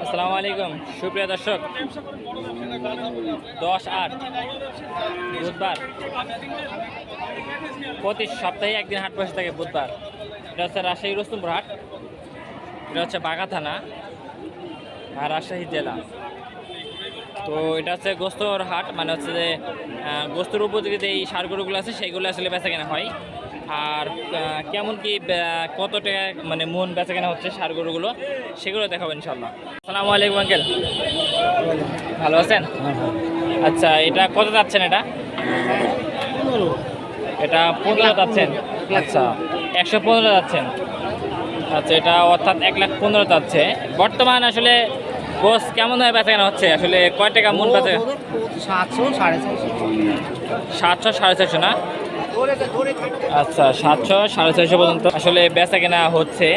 আসসালামু আলাইকুম সুপ্রিয় দর্শক, 10/8 বুধবার। প্রতি সপ্তাহে একদিন হাট বসে থাকে বুধবার। এটা হচ্ছে রাজশাহী রুস্তমপুর হাট, এটা হচ্ছে বাঘা থানা আর রাজশাহী জেলা। তো এটা হচ্ছে গোস্তর হাট, মানে হচ্ছে যে গোস্তর উপযোগী এই সার গরুগুলো আছে সেইগুলো আসলে বেচা কেনা হয়। আর কেমন কি কত টাকা মানে মন বেচা কেনা হচ্ছে সার গরুগুলো সেগুলো দেখাবো ইনশাল্লাহ। আসসালামু আলাইকুম আঙ্কেল, ভালো আছেন? আচ্ছা, এটা কত যাচ্ছেন? এটা 15 যাচ্ছেন। আচ্ছা, 115 যাচ্ছেন। আচ্ছা, এটা অর্থাৎ 1,15,000 যাচ্ছে। বর্তমান আসলে গোস কেমন হয় বেচা কেনা হচ্ছে? আসলে কয় টাকা মন বেচা? 700 450 700 450 না? আচ্ছা, 700 450 পর্যন্ত আসলে বেচা কেনা হচ্ছে।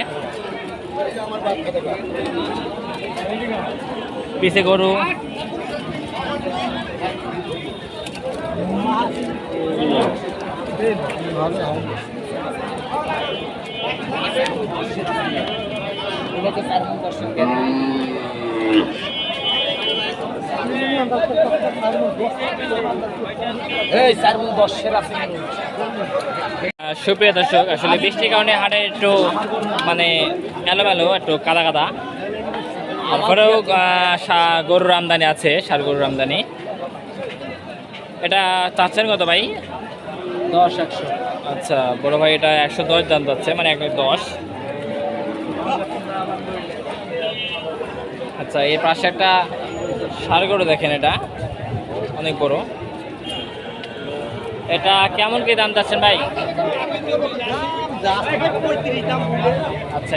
পিছে গরু সুপ্রিয় দর্শক, আসলে বৃষ্টির কারণে হাটে একটু মানে এলোমেলো, একটু কাদা কাদা। তারপরেও গরুর আমদানি আছে, সার গরুর আমদানি। এটা চাচ্ছেন কত ভাই? 10-100। আচ্ছা বড় ভাই, এটা 110 দাম যাচ্ছে, মানে 110। আচ্ছা, এর পাশে একটা ষাঁড় গরু দেখেন, এটা অনেক বড়। এটা কেমন কি দাম চাচ্ছেন ভাই? আচ্ছা,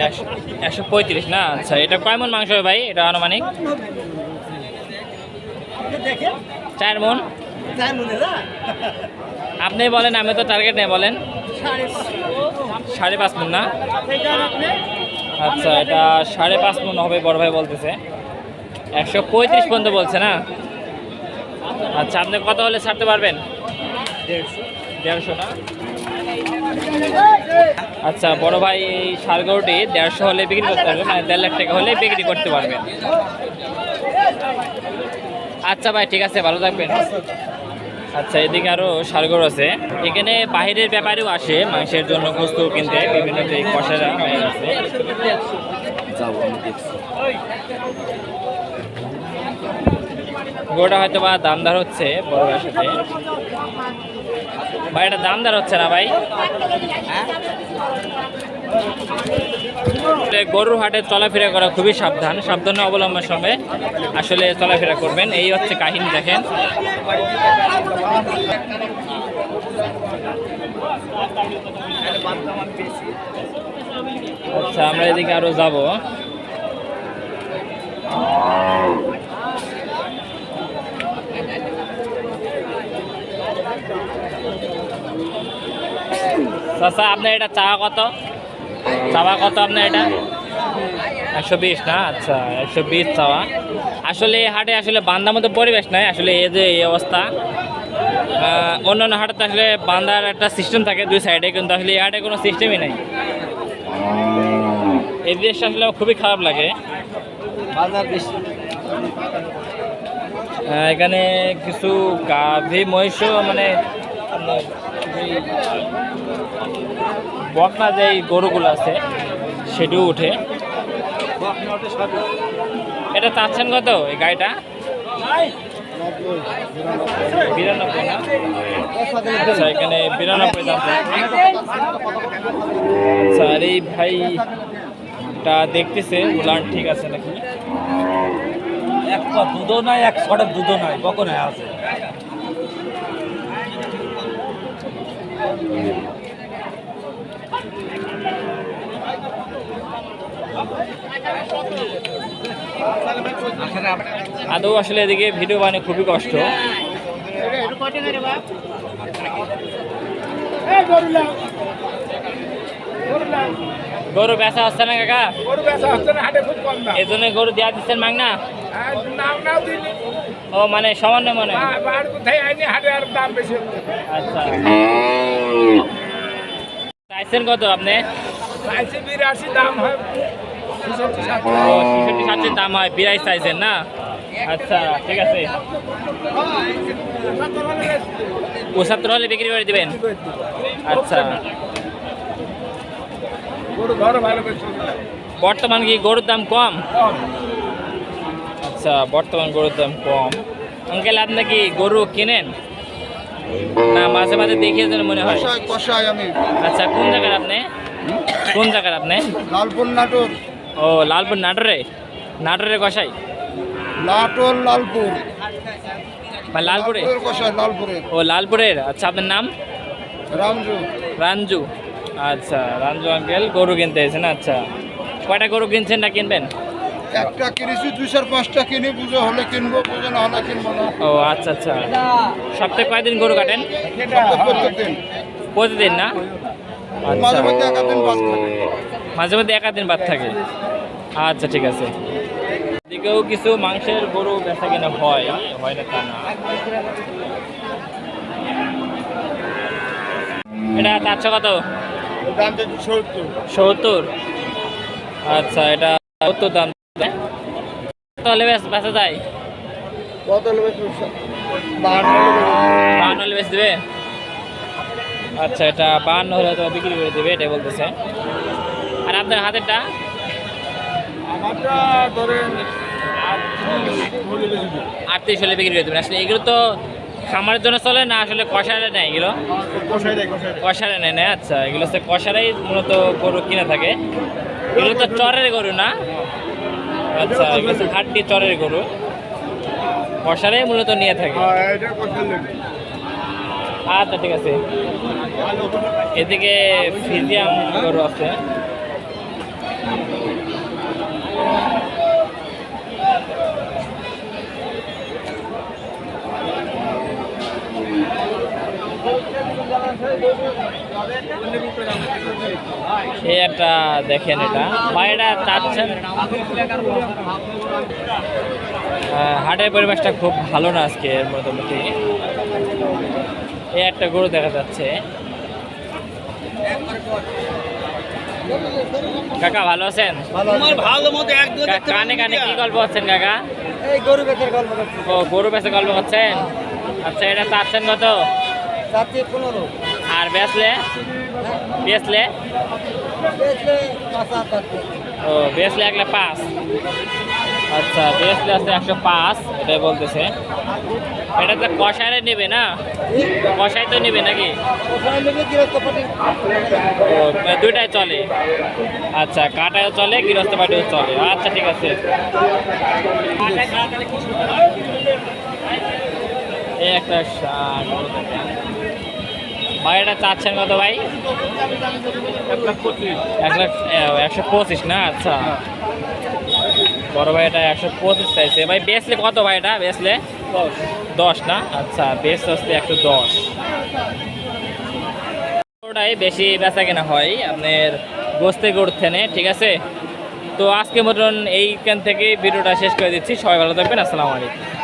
135 না? আচ্ছা, এটা কয় মন মাংস হবে ভাই? এটা আনুমানিক 4 মন। আপনি বলেন, আমি তো টার্গেট নেই, বলেন। 5.5 মন না? আচ্ছা, এটা 5.5 মন হবে বড় ভাই বলতেছে। 135 পর্যন্ত বলছে না? আচ্ছা, আপনি কত হলে ছাড়তে পারবেন? 150 না? আচ্ছা বড় ভাই, এই ষাঁড় গরুটি 150 হলে বিক্রি করতে পারবে, মানে 1.5 লাখ টাকা হলে বিক্রি করতে পারবেন। আচ্ছা ভাই, ঠিক আছে, ভালো থাকবেন। আচ্ছা, এদিকে আরও ষাঁড় গরু আছে। এখানে বাহিরের ব্যাপারেও আসে মাংসের জন্য বস্তু কিনতে, বিভিন্ন যে কষারা আছে। গরুটা হয়তো বা দামদার হচ্ছে বড় ভাইয়ের সাথে। ভাই, এটা দামদার হচ্ছে না ভাই? গরুর হাটে চলাফেরা করা খুবই সাবধানে অবলম্বনের সঙ্গে আসলে চলাফেরা করবেন। এই হচ্ছে কাহিনী, দেখেন। আচ্ছা, আমরা এদিকে আরো যাব। আচ্ছা, আপনার এটা চাওয়া কত আপনার? এটা 120 না? আচ্ছা, 120 চাওয়া। আসলে হাটে আসলে বান্ধার মতো পরিবেশ নাই, আসলে এই যে এই অবস্থা। অন্যান্য হাটে তো আসলে বান্ধার একটা সিস্টেম থাকে 2 সাইডে, কিন্তু আসলে এই হাটে কোনো সিস্টেমই নাই। এই জিনিসটা আসলে খুবই খারাপ লাগে। এখানে কিছু গাভী মহিষও, মানে বকনা যে গরুগুলো আছে সেটিও উঠে। এটা চাচ্ছেন কত এই গাড়িটা? 92 না? আচ্ছা, এখানে 92 দাম। আচ্ছা, আর এই ভাইটা দেখতেছে উলান ঠিক আছে নাকি। এক পা দুধও নাই, এক ছড়ের দুধও নাই, বকনে আছে। আদৌ আসলে এদিকে ভিডিও বানিয়ে খুবই কষ্ট। গরু বেচা হচ্ছে না কাকা? এই জন্য গরু দেওয়া দিচ্ছেন মাংনা? ও, মানে সামান্য মনে। আচ্ছা, চাইছেন কত আপনি? 82 দাম হয়। ও 66-67 দাম হয় বিরাই সাইজের না? আচ্ছা ঠিক আছে, 75 হলে বিক্রি করে দিবেন। আচ্ছা, বর্তমান কি গরুর দাম কম? আচ্ছা, বর্তমান গরুর দাম কম। আঙ্কেল আপনি কি গরু কিনেন না মাঝে মাঝে দেখিয়ে যেন মনে হয়? কষাই আমি আচ্ছা, কোন জায়গার আপনি? কোন জায়গার আপনি? লালপুর নাটোর। ও লালপুর নাটোরে? নাটোরে কষাই? নাটোর লালপুর। মানে লালপুরে? কষাই লালপুরে। ও লালপুরের। আচ্ছা, আপনার নাম? রামজু। রাঞ্জু। আচ্ছা, রাঞ্জু আঙ্কেল গরু কিনতে এসেছেন। আচ্ছা, কয়টা গরু কিনছেন না কিনবেন? একটা কিনেছি, 2-4-5টা কিনে, পুজো হলে কিনবো, পুজো না হলে কিনবো না। ও আচ্ছা আচ্ছা, সপ্তাহে কয়দিন গরু কাটেন? প্রত্যেকদিন। প্রতিদিন না? আচ্ছা, মাঝে মধ্যে একাদিন বাদ থাকে। মাঝে মধ্যে একাদিন বাদ থাকে। আচ্ছা ঠিক আছে। এদিকেও কিছু মাংসের গরু বেচা কিনা হয়, হয় না তা না। এটা 400 কত? দাম তো 70। 70? আচ্ছা, এটা 70 দাম। তাহলে বেচা যায়? কত হলে বেশি? 52 হলে বেচ দেবে? আচ্ছা, এটা 52 হলে তো বিক্রি করে দেবে, এটাই বলতেছে। আর আপনার হাতেরটা? আমারটা ধরেন 38 হলে বিক্রি করে দেবেন। আসলে এগুলো তো খামারের জন্য চলে না, আসলে কষারে নেয় এগুলো? কষাই দেয়, কষাই দেয়। কষারে নেয় না? আচ্ছা, এগুলো হচ্ছে কষারাই মূলত গরু কিনে থাকে। এগুলো তো চরের গরু না? আচ্ছা, এগুলো হচ্ছে হাড্ডি চরের গরু, কষারাই মূলত নিয়ে থাকে। হ্যাঁ, এটা কষাই লাগে। আচ্ছা ঠিক আছে। এদিকে ফিজিয়াম গরু আছে। এই একটা দেখেন, এটা ভাই এটা চাচ্ছেন। হাটের পরিবেশটা খুব ভালো না আজকে মোটামুটি। এই একটা গরু দেখা যাচ্ছে। কাকা ভালো আছেন? কানে কানে কি গল্প হচ্ছেন কাকা? এই গরু বেচার গল্প করছি। ও গরু বেচে গল্প করছেন? আচ্ছা, এটা চাচ্ছেন কত? 15। আর বেচলে? বেচলে? বেচলে 5-7। ও বেচলে 105। আচ্ছা, বেচলে আছে 105, এটাই বলতেছে। এটা তো কষায় নেবে না? কষাই তো নেবে নাকি? ওখানে নেবে গৃহস্থ পার্টি। ও মানে দুইটাই চলে। আচ্ছা, কাটায়ও চলে, গৃহস্থ পাটিও চলে। আচ্ছা ঠিক আছে। এই একটা ষাট। ভাই এটা চাচ্ছেন কত ভাই? 125 না? আচ্ছা, বড় ভাই এটা 125 চাইছে ভাই। বেচলে কত ভাই? এটা বেচলে 10 না? আচ্ছা, বেচ হচ্ছে 110। ওটাই বেশি বেচা কেনা হয় আপনার গোস্তে গরুর থেনে। ঠিক আছে, তো আজকে মতন এইখান থেকে ভিডিওটা শেষ করে দিচ্ছি। সবাই ভালো থাকবেন। আসসালামু আলাইকুম।